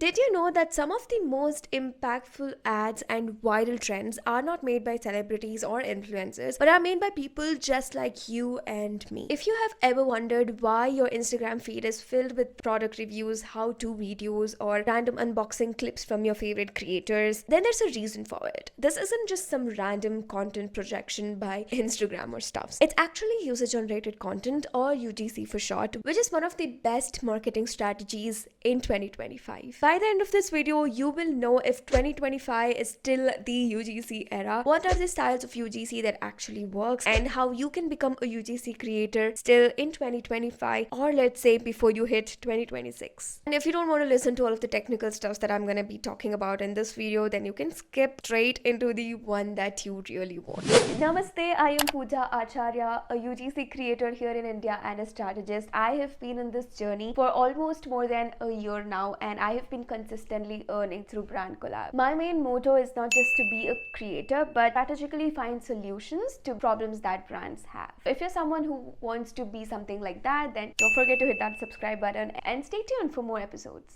Did you know that some of the most impactful ads and viral trends are not made by celebrities or influencers, but are made by people just like you and me? If you have ever wondered why your Instagram feed is filled with product reviews, how-to videos, or random unboxing clips from your favorite creators, then there's a reason for it. This isn't just some random content projection by Instagram or stuffs. It's actually user-generated content, or UGC for short, which is one of the best marketing strategies in 2025. By the end of this video, you will know if 2025 is still the UGC era, what are the styles of UGC that actually works, and how you can become a UGC creator still in 2025, or let's say before you hit 2026. And if you don't want to listen to all of the technical stuff that I'm going to be talking about in this video, then you can skip straight into the one that you really want. Namaste, I am Pooja Acharya, a UGC creator here in India and a strategist. I have been in this journey for almost more than a year now, and I have been consistently earning through brand collab. My main motto is not just to be a creator, but strategically find solutions to problems that brands have. If you're someone who wants to be something like that, then don't forget to hit that subscribe button and stay tuned for more episodes.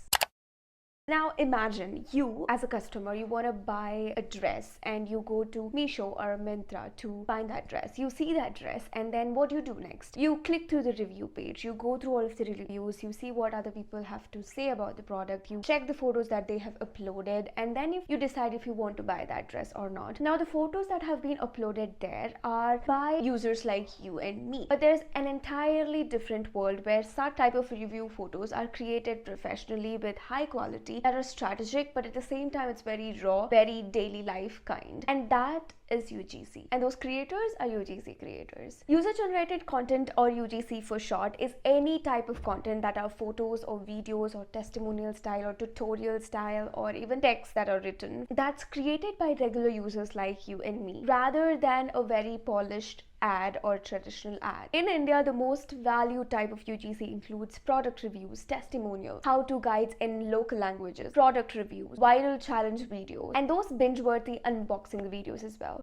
Now imagine you as a customer, you want to buy a dress and you go to Meesho or Myntra to find that dress. You see that dress, and then what do you do next? You click through the review page, you go through all of the reviews, you see what other people have to say about the product, you check the photos that they have uploaded, and then you decide if you want to buy that dress or not. Now the photos that have been uploaded there are by users like you and me, but there's an entirely different world where such type of review photos are created professionally with high quality that are strategic, but at the same time it's very raw, very daily life kind, and that is UGC, and those creators are UGC creators. User generated content, or UGC for short, is any type of content that are photos or videos or testimonial style or tutorial style or even texts that are written that's created by regular users like you and me, rather than a very polished ad or traditional ad. In India, the most valued type of UGC includes product reviews, testimonials, how-to guides in local languages, product reviews, viral challenge videos, and those binge-worthy unboxing videos as well.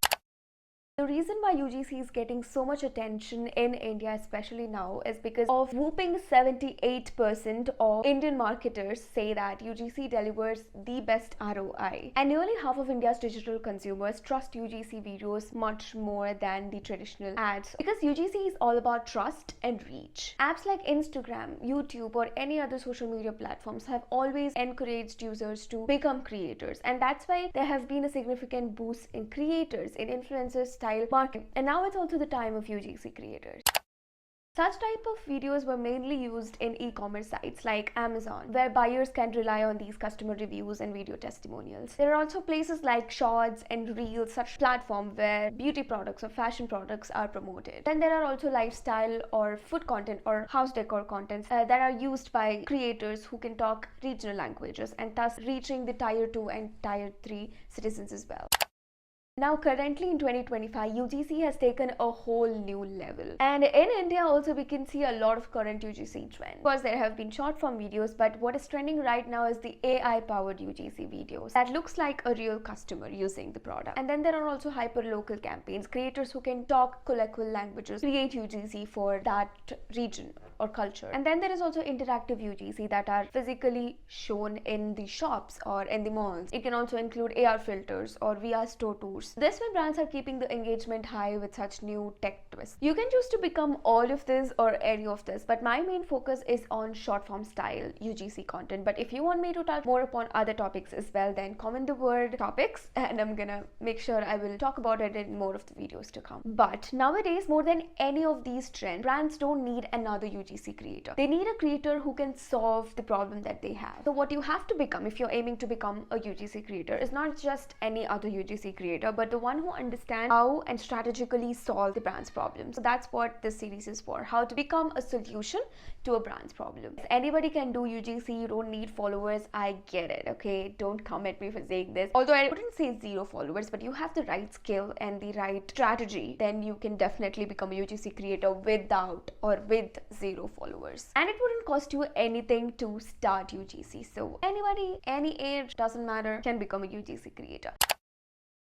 The reason why UGC is getting so much attention in India, especially now, is because of whooping 78% of Indian marketers say that UGC delivers the best ROI. And nearly half of India's digital consumers trust UGC videos much more than the traditional ads, because UGC is all about trust and reach. Apps like Instagram, YouTube, or any other social media platforms have always encouraged users to become creators, and that's why there have been a significant boost in creators, in influencers, style marketing, and now it's also the time of UGC creators. Such type of videos were mainly used in e-commerce sites like Amazon, where buyers can rely on these customer reviews and video testimonials. There are also places like Shorts and Reels, such platform where beauty products or fashion products are promoted. Then there are also lifestyle or food content or house decor contents that are used by creators who can talk regional languages, and thus reaching the tier 2 and tier 3 citizens as well. Now currently in 2025, UGC has taken a whole new level, and in India also we can see a lot of current UGC trend. Of course, there have been short form videos, but what is trending right now is the AI powered UGC videos that looks like a real customer using the product. And then there are also hyper local campaigns, creators who can talk colloquial languages, create UGC for that region or culture. And then there is also interactive UGC that are physically shown in the shops or in the malls. It can also include AR filters or VR store tours. This way brands are keeping the engagement high with such new tech twists. You can choose to become all of this or any of this, but my main focus is on short form style UGC content. But if you want me to touch more upon other topics as well, then comment the word topics and I'm gonna make sure I will talk about it in more of the videos to come. But nowadays, more than any of these trends, brands don't need another UGC creator. They need a creator who can solve the problem that they have. So what you have to become if you're aiming to become a UGC creator is not just any other UGC creator, but the one who understands how and strategically solve the brand's problems. So that's what this series is for, how to become a solution to a brand's problem. If anybody can do UGC, you don't need followers, I get it, okay? Don't come at me for saying this. Although I wouldn't say 0 followers, but you have the right skill and the right strategy, then you can definitely become a UGC creator without or with 0 followers. And it wouldn't cost you anything to start UGC. So anybody, any age, doesn't matter, can become a UGC creator.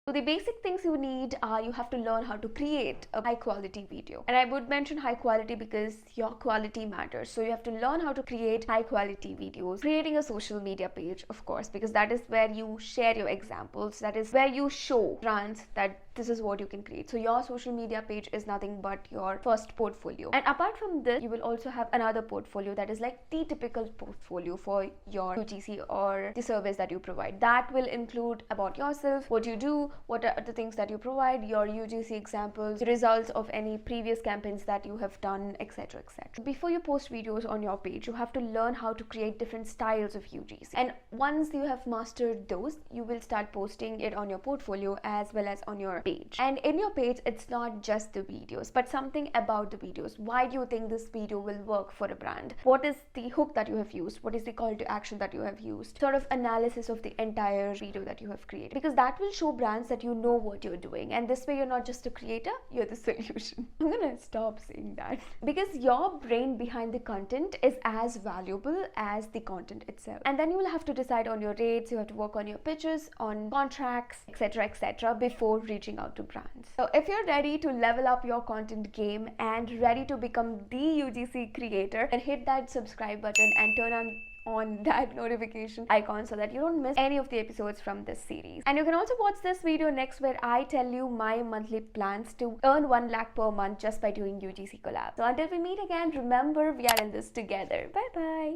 So the basic things you need are, you have to learn how to create a high quality video. And I would mention high quality because your quality matters. So you have to learn how to create high quality videos. Creating a social media page, of course, because that is where you share your examples. That is where you show brands that this is what you can create. So your social media page is nothing but your first portfolio. And apart from this, you will also have another portfolio that is like the typical portfolio for your UGC or the service that you provide. That will include about yourself, what you do, what are the things that you provide, your UGC examples, the results of any previous campaigns that you have done, etc, etc. Before you post videos on your page, you have to learn how to create different styles of UGC. And once you have mastered those, you will start posting it on your portfolio as well as on your page. And in your page, it's not just the videos, but something about the videos. Why do you think this video will work for a brand? What is the hook that you have used? What is the call to action that you have used? Sort of analysis of the entire video that you have created, because that will show brands that you know what you're doing. And this way you're not just a creator, you're the solution. I'm gonna stop saying that because your brain behind the content is as valuable as the content itself. And then you will have to decide on your rates, you have to work on your pitches, on contracts, etc before reaching out to brands. So if you're ready to level up your content game and ready to become the UGC creator, then hit that subscribe button and turn on that notification icon so that you don't miss any of the episodes from this series. And you can also watch this video next where I tell you my monthly plans to earn 1 lakh per month just by doing UGC collab. So until we meet again, remember we are in this together. Bye bye.